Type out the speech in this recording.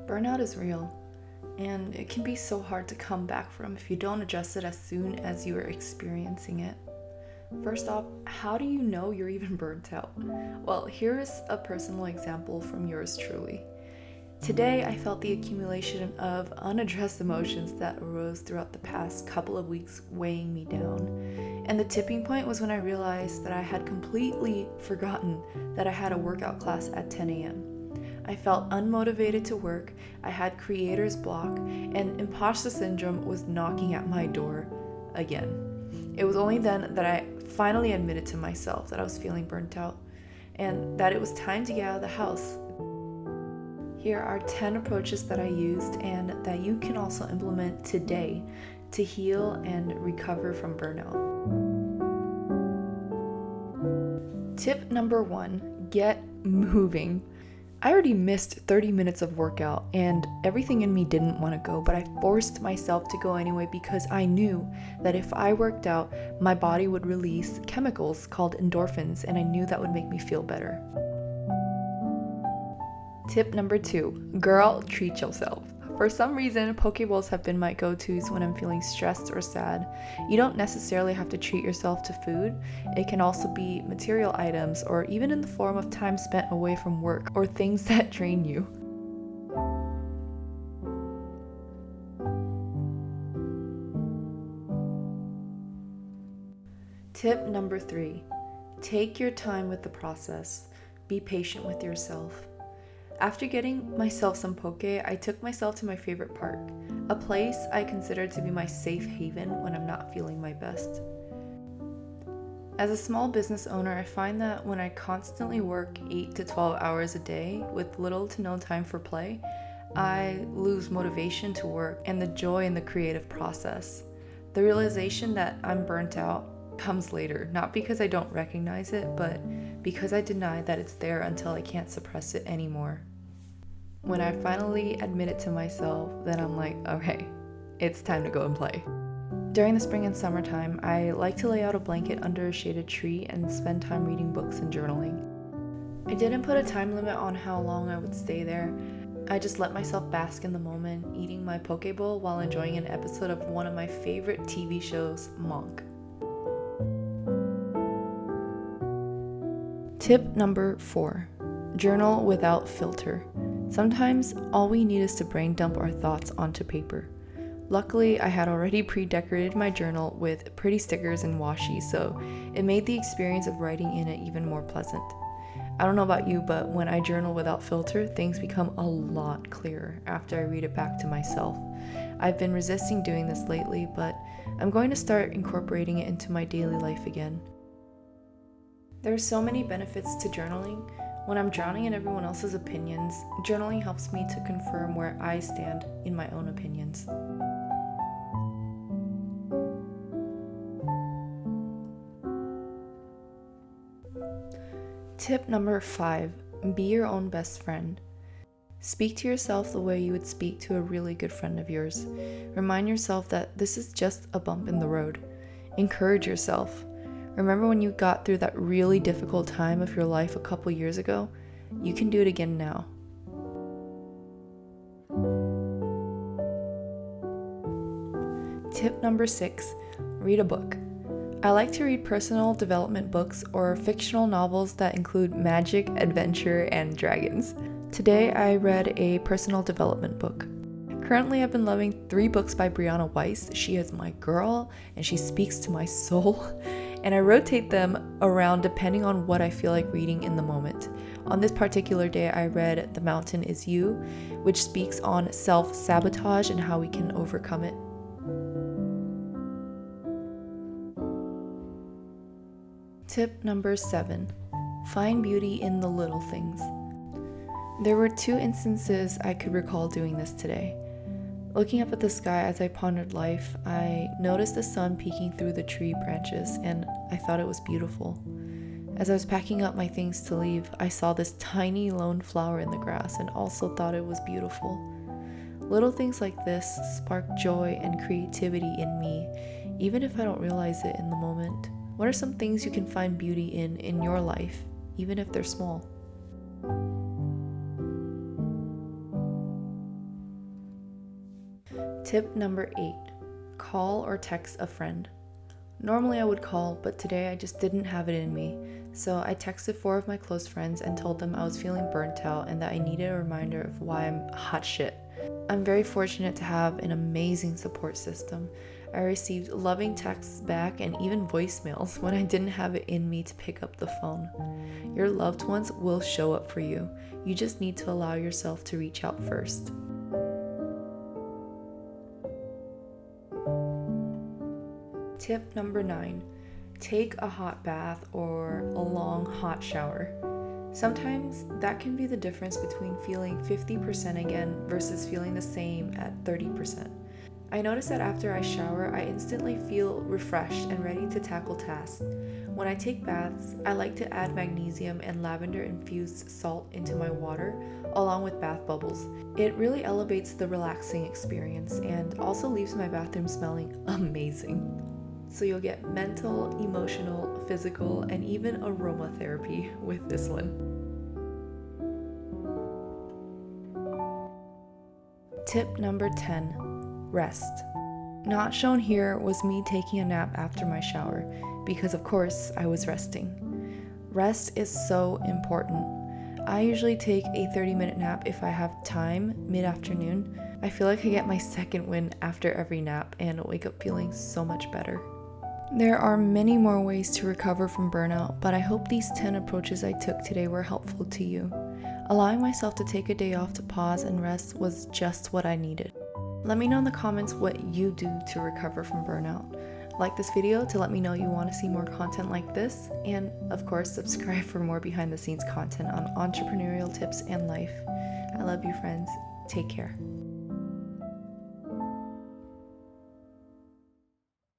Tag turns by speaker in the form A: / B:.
A: Burnout is real, and it can be so hard to come back from if you don't address it as soon as you are experiencing it. First off, how do you know you're even burnt out? Well, here's a personal example from yours truly. Today, I felt the accumulation of unaddressed emotions that arose throughout the past couple of weeks weighing me down. And the tipping point was when I realized that I had completely forgotten that I had a workout class at 10 a.m. I felt unmotivated to work, I had creator's block, and imposter syndrome was knocking at my door again. It was only then that I finally admitted to myself that I was feeling burnt out and that it was time to get out of the house. Here are 10 approaches that I used and that you can also implement today to heal and recover from burnout. Tip number 1, get moving. I already missed 30 minutes of workout and everything in me didn't want to go, but I forced myself to go anyway because I knew that if I worked out, my body would release chemicals called endorphins, and I knew that would make me feel better. Tip number 2, girl, treat yourself. For some reason, Pokeballs have been my go-tos when I'm feeling stressed or sad. You don't necessarily have to treat yourself to food. It can also be material items or even in the form of time spent away from work or things that drain you. Tip number 3, take your time with the process. Be patient with yourself. After getting myself some poke, I took myself to my favorite park, a place I consider to be my safe haven when I'm not feeling my best. As a small business owner, I find that when I constantly work 8 to 12 hours a day with little to no time for play, I lose motivation to work and the joy in the creative process. The realization that I'm burnt out comes later, not because I don't recognize it, but because I deny that it's there until I can't suppress it anymore. When I finally admit it to myself, then I'm like, okay, it's time to go and play. During the spring and summertime, I like to lay out a blanket under a shaded tree and spend time reading books and journaling. I didn't put a time limit on how long I would stay there. I just let myself bask in the moment, eating my poke bowl while enjoying an episode of one of my favorite TV shows, Monk. Tip number 4, journal without filter. Sometimes all we need is to brain dump our thoughts onto paper. Luckily, I had already pre-decorated my journal with pretty stickers and washi, so it made the experience of writing in it even more pleasant. I don't know about you, but when I journal without filter, things become a lot clearer after I read it back to myself. I've been resisting doing this lately, but I'm going to start incorporating it into my daily life again. There are so many benefits to journaling. When I'm drowning in everyone else's opinions, journaling helps me to confirm where I stand in my own opinions. Tip number 5, be your own best friend. Speak to yourself the way you would speak to a really good friend of yours. Remind yourself that this is just a bump in the road. Encourage yourself. Remember when you got through that really difficult time of your life a couple years ago? You can do it again now. Tip number 6, read a book. I like to read personal development books or fictional novels that include magic, adventure, and dragons. Today I read a personal development book. Currently, I've been loving 3 books by Brianna Weiss. She is my girl, and she speaks to my soul. And I rotate them around depending on what I feel like reading in the moment. On this particular day, I read The Mountain Is You, which speaks on self-sabotage and how we can overcome it. Tip number 7, find beauty in the little things. There were 2 instances I could recall doing this today. Looking up at the sky as I pondered life, I noticed the sun peeking through the tree branches, and I thought it was beautiful. As I was packing up my things to leave, I saw this tiny lone flower in the grass and also thought it was beautiful. Little things like this spark joy and creativity in me, even if I don't realize it in the moment. What are some things you can find beauty in your life, even if they're small? Tip number 8. Call or text a friend. Normally I would call, but today I just didn't have it in me. So I texted 4 of my close friends and told them I was feeling burnt out and that I needed a reminder of why I'm hot shit. I'm very fortunate to have an amazing support system. I received loving texts back and even voicemails when I didn't have it in me to pick up the phone. Your loved ones will show up for you. You just need to allow yourself to reach out first. Tip number 9. Take a hot bath or a long hot shower. Sometimes that can be the difference between feeling 50% again versus feeling the same at 30%. I notice that after I shower, I instantly feel refreshed and ready to tackle tasks. When I take baths, I like to add magnesium and lavender-infused salt into my water, along with bath bubbles. It really elevates the relaxing experience and also leaves my bathroom smelling amazing. So you'll get mental, emotional, physical, and even aromatherapy with this one. Tip number 10. Rest. Not shown here was me taking a nap after my shower, because of course I was resting. Rest is so important. I usually take a 30-minute nap if I have time mid-afternoon. I feel like I get my second wind after every nap and wake up feeling so much better. There are many more ways to recover from burnout, but I hope these 10 approaches I took today were helpful to you. Allowing myself to take a day off to pause and rest was just what I needed. Let me know in the comments what you do to recover from burnout. Like this video to let me know you want to see more content like this, and of course subscribe for more behind the scenes content on entrepreneurial tips and life. I love you, friends. Take care.